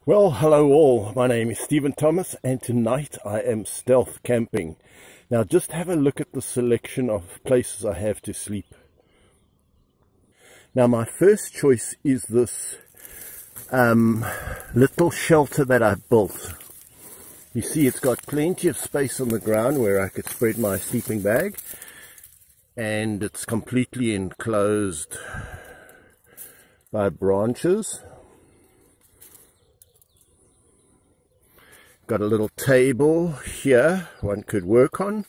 Well, hello all. My name is Stephen Thomas, and tonight I am stealth camping. Now just have a look at the selection of places I have to sleep. Now my first choice is this little shelter that I built. You see, it's got plenty of space on the ground where I could spread my sleeping bag, and it's completely enclosed by branches. Got a little table here one could work on.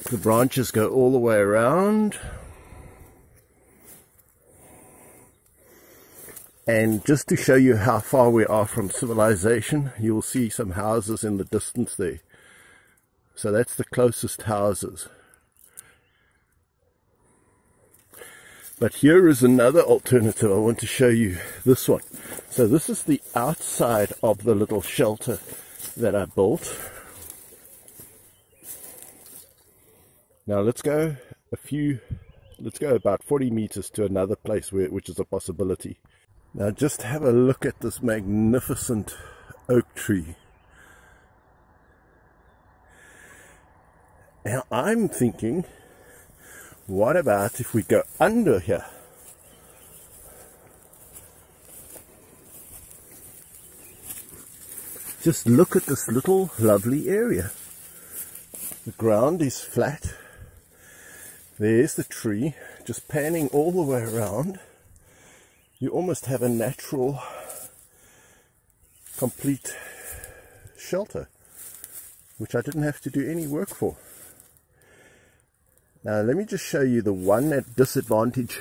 The branches go all the way around. And just to show you how far we are from civilization, you'll see some houses in the distance there. So that's the closest houses. But here is another alternative. I want to show you this one. So this is the outside of the little shelter that I built. Now let's go about 40 meters to another place which is a possibility. Now just have a look at this magnificent oak tree. Now I'm thinking, what about if we go under here? Just look at this little lovely area. The ground is flat. There's the tree, just panning all the way around. You almost have a natural, complete shelter, which I didn't have to do any work for. Now let me just show you the one disadvantage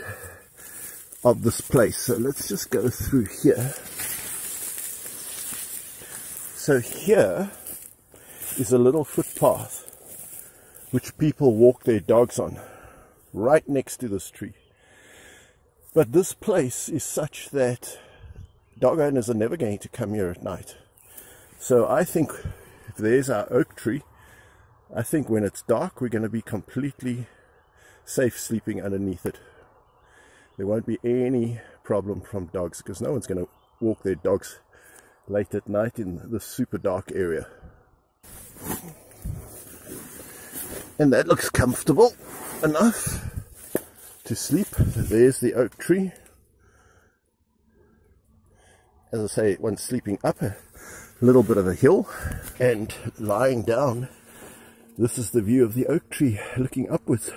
of this place. So let's just go through here. So here is a little footpath which people walk their dogs on, right next to this tree. But this place is such that dog owners are never going to come here at night. So I think, if there's our oak tree, I think when it's dark we're going to be completely safe sleeping underneath it. There won't be any problem from dogs, because no one's going to walk their dogs late at night in this super dark area. And that looks comfortable enough to sleep. There's the oak tree. As I say, one's sleeping up a little bit of a hill, and lying down, this is the view of the oak tree looking upwards.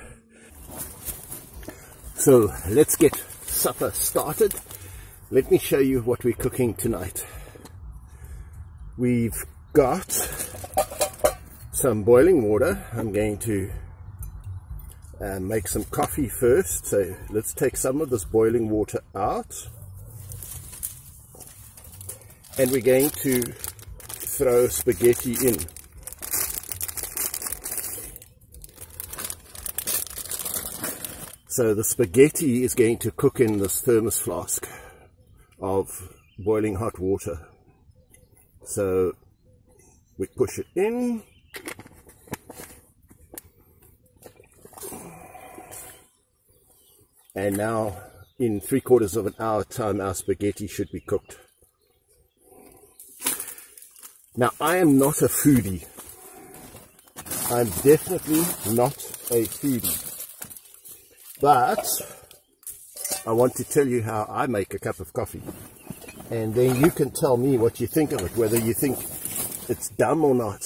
So let's get supper started. Let me show you what we're cooking tonight. We've got some boiling water. I'm going to make some coffee first. So let's take some of this boiling water out. And we're going to throw spaghetti in. So the spaghetti is going to cook in this thermos flask of boiling hot water. So we push it in. And now in 3/4 of an hour time our spaghetti should be cooked. Now I am not a foodie. I'm definitely not a foodie. But I want to tell you how I make a cup of coffee. And then you can tell me what you think of it, whether you think it's dumb or not.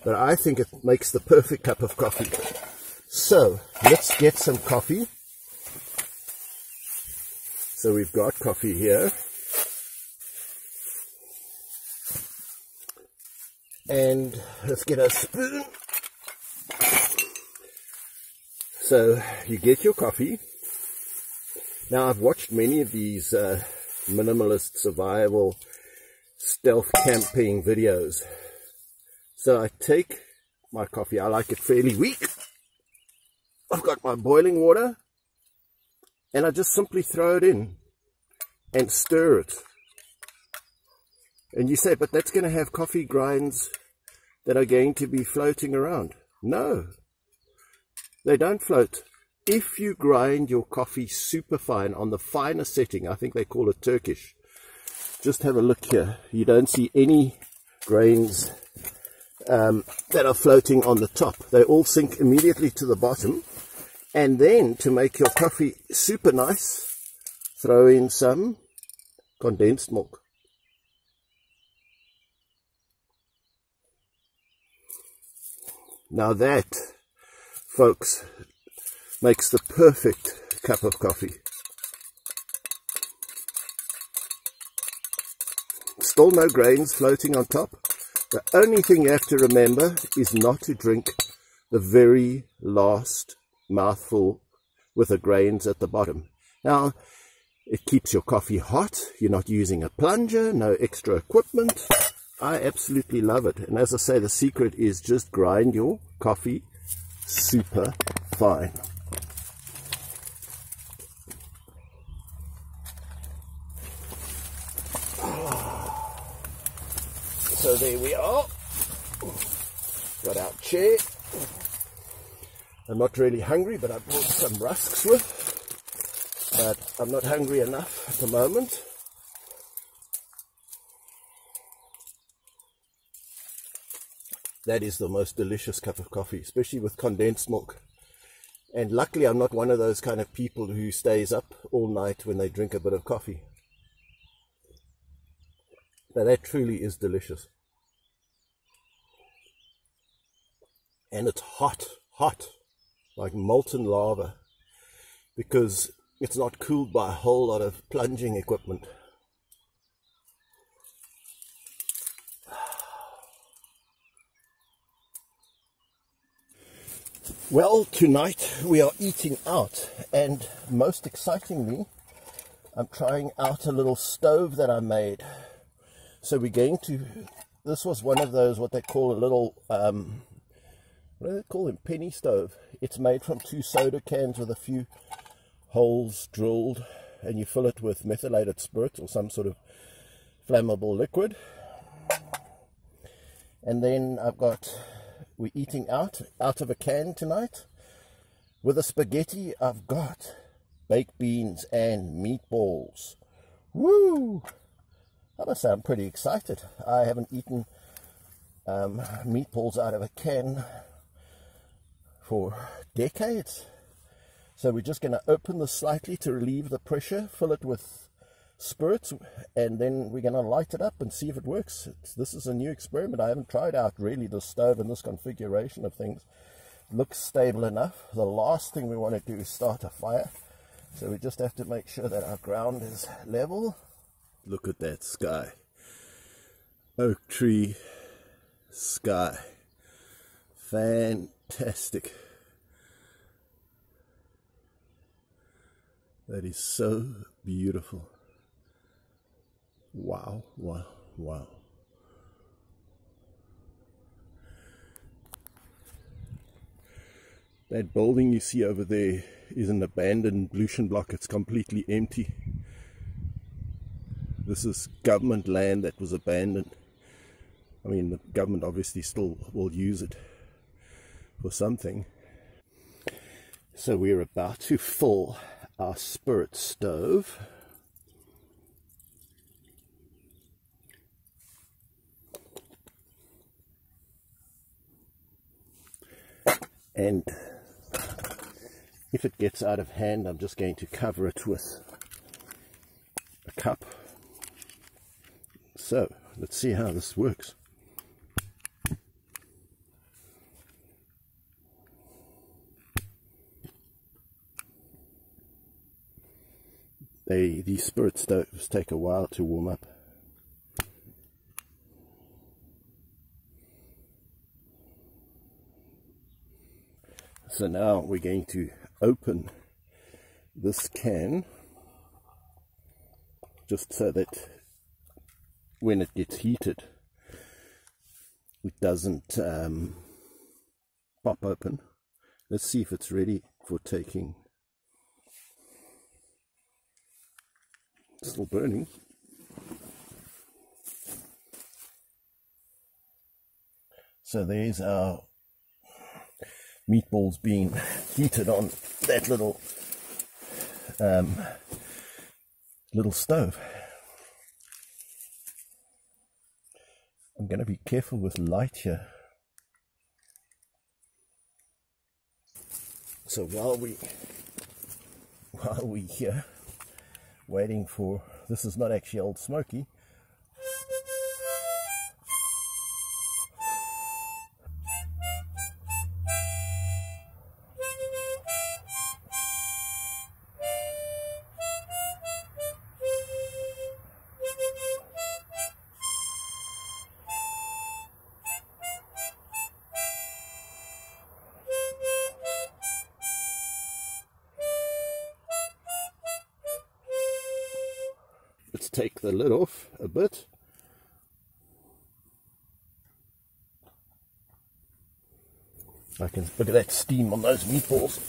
But I think it makes the perfect cup of coffee. So let's get some coffee. So we've got coffee here. And let's get a spoon. So you get your coffee. Now I've watched many of these minimalist survival stealth camping videos. So I take my coffee. I like it fairly weak. I've got my boiling water, and I just simply throw it in and stir it. And you say, but that's going to have coffee grinds that are going to be floating around. No, they don't float. If you grind your coffee super fine on the finer setting, I think they call it Turkish, just have a look here. You don't see any grains that are floating on the top. They all sink immediately to the bottom. And then to make your coffee super nice, throw in some condensed milk. Now that, folks, makes the perfect cup of coffee. Still no grains floating on top. The only thing you have to remember is not to drink the very last mouthful with the grains at the bottom. Now, it keeps your coffee hot. You're not using a plunger, no extra equipment. I absolutely love it. And as I say, the secret is just grind your coffee super fine. So there we are. Got our chair. I'm not really hungry, but I brought some rusks with. But I'm not hungry enough at the moment. That is the most delicious cup of coffee, especially with condensed milk. And luckily I'm not one of those kind of people who stays up all night when they drink a bit of coffee. Now that truly is delicious. And it's hot, hot, like molten lava, because it's not cooled by a whole lot of plunging equipment. Well, tonight we are eating out, and most excitingly, I'm trying out a little stove that I made. So we're going to, this was one of those, what they call a little, what do they call them, penny stove. It's made from 2 soda cans with a few holes drilled, and you fill it with methylated spirit or some sort of flammable liquid. And then we're eating out of a can tonight. With the spaghetti, I've got baked beans and meatballs. Woo! I must say I'm pretty excited. I haven't eaten meatballs out of a can for decades. So we're just going to open this slightly to relieve the pressure, fill it with spirits, and then we're going to light it up and see if it works. This is a new experiment. I haven't tried out really the stove in this configuration of things. It looks stable enough. The last thing we want to do is start a fire, so we just have to make sure that our ground is level. Look at that sky. Oak tree sky. Fantastic. That is so beautiful. Wow, wow, wow. That building you see over there is an abandoned Blution block. It's completely empty. This is government land that was abandoned. I mean, the government obviously still will use it for something. So we're about to fill our spirit stove. And if it gets out of hand, I'm just going to cover it with a cup. So let's see how this works. These spirit stoves take a while to warm up. So now we're going to open this can, just so that when it gets heated it doesn't pop open. Let's see if it's ready for taking. Still burning. So there's our meatballs being heated on that little stove. I'm going to be careful with light here. So while we here waiting for, this is not actually Old Smoky. Let's take the lid off a bit. I can look at that steam on those meatballs.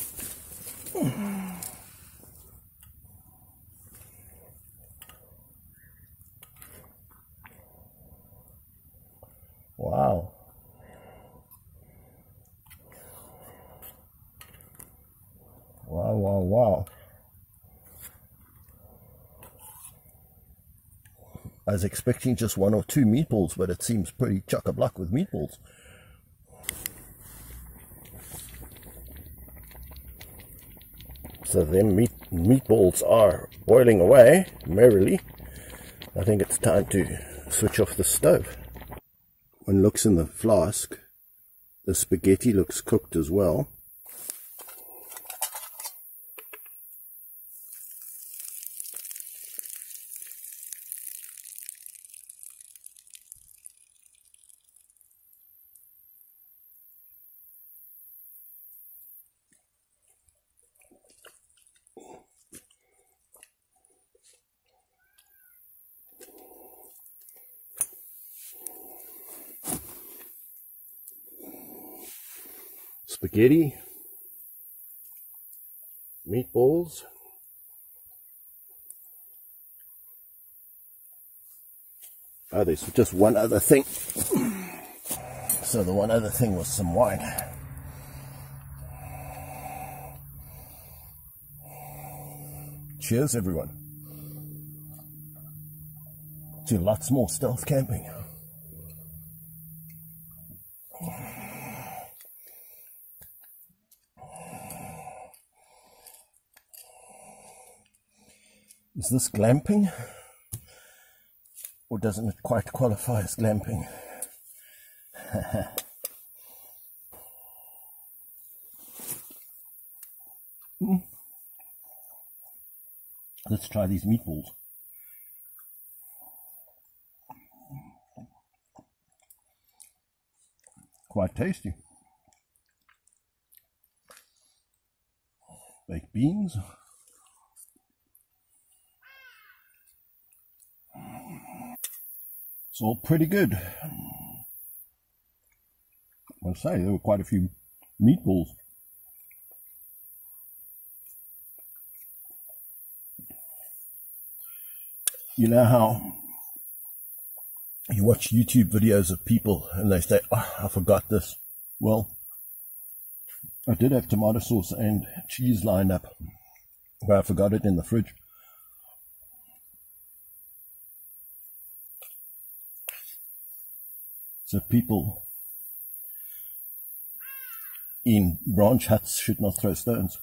Wow. Wow, wow, wow. I was expecting just 1 or 2 meatballs, but it seems pretty chock-a-block with meatballs. So them meatballs are boiling away merrily. I think it's time to switch off the stove. One looks in the flask, the spaghetti looks cooked as well. Spaghetti, meatballs, oh, there's just one other thing. So the one other thing was some wine. Cheers everyone to lots more stealth camping. Is this glamping? Or doesn't it quite qualify as glamping? Let's try these meatballs. Quite tasty. Baked beans. It's all pretty good. I'll say there were quite a few meatballs. You know how you watch YouTube videos of people and they say, oh, I forgot this. Well, I did have tomato sauce and cheese lined up, but I forgot it in the fridge. So people in branch huts should not throw stones.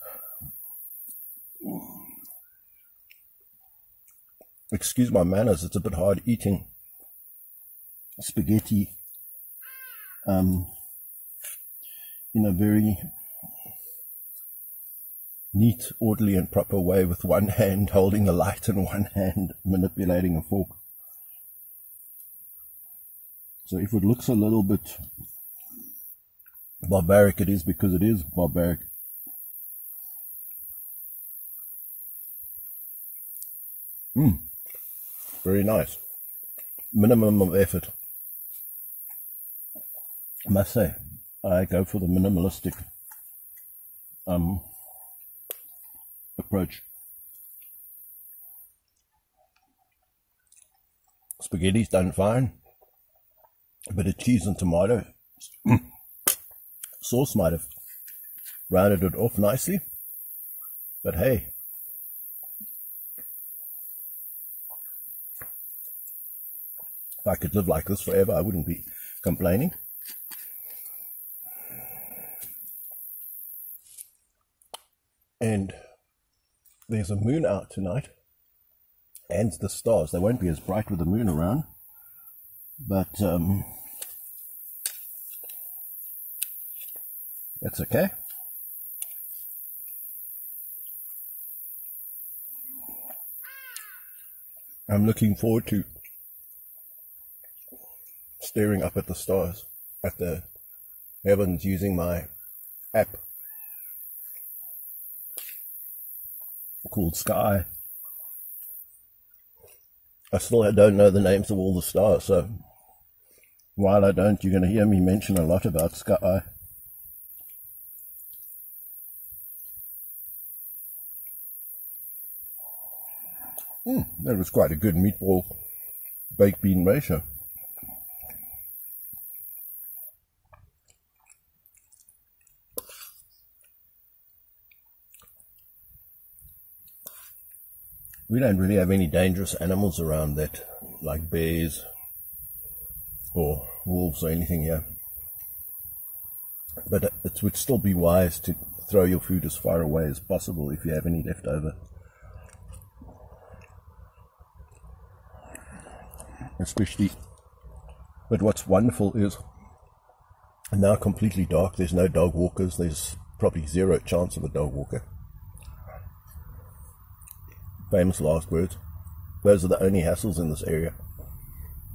Excuse my manners, it's a bit hard eating spaghetti in a very neat, orderly and proper way, with one hand holding the light and one hand manipulating a fork. So if it looks a little bit barbaric, it is because it is barbaric. Very nice. Minimum of effort. I must say, I go for the minimalistic approach. Spaghetti's done fine. A bit of cheese and tomato sauce might have rounded it off nicely, but hey, If I could live like this forever, I wouldn't be complaining. And there's a moon out tonight, and the stars. They won't be as bright with the moon around, but that's okay. I'm looking forward to staring up at the stars, at the heavens, using my app called Sky. I still don't know the names of all the stars, so while I don't, you're going to hear me mention a lot about Sky. That was quite a good meatball baked bean ratio. We don't really have any dangerous animals around that, like bears or wolves or anything here. But it would still be wise to throw your food as far away as possible if you have any left over. Especially, but what's wonderful is now completely dark. There's no dog walkers. There's probably zero chance of a dog walker. Famous last words. Those are the only hassles in this area.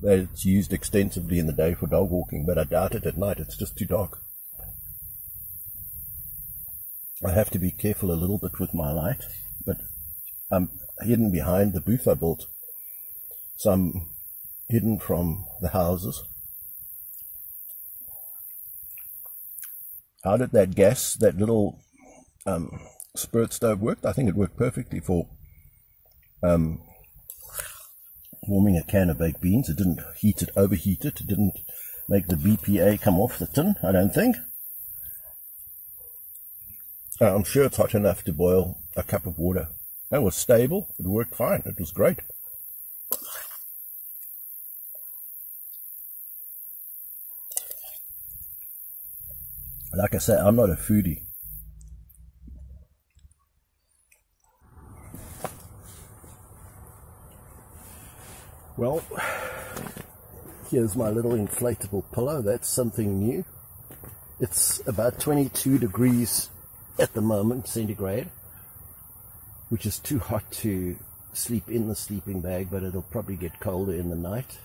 It's used extensively in the day for dog walking, but I doubt it at night. It's just too dark. I have to be careful a little bit with my light, but I'm hidden behind the booth I built. So I'm hidden from the houses. How did that gas, that little spirit stove work? I think it worked perfectly for warming a can of baked beans. It didn't overheat it. It didn't make the BPA come off the tin, I don't think. I'm sure it's hot enough to boil a cup of water. It was stable. It worked fine. It was great. Like I say, I'm not a foodie. Well, here's my little inflatable pillow. That's something new. It's about 22 degrees at the moment, centigrade, which is too hot to sleep in the sleeping bag, but it'll probably get colder in the night.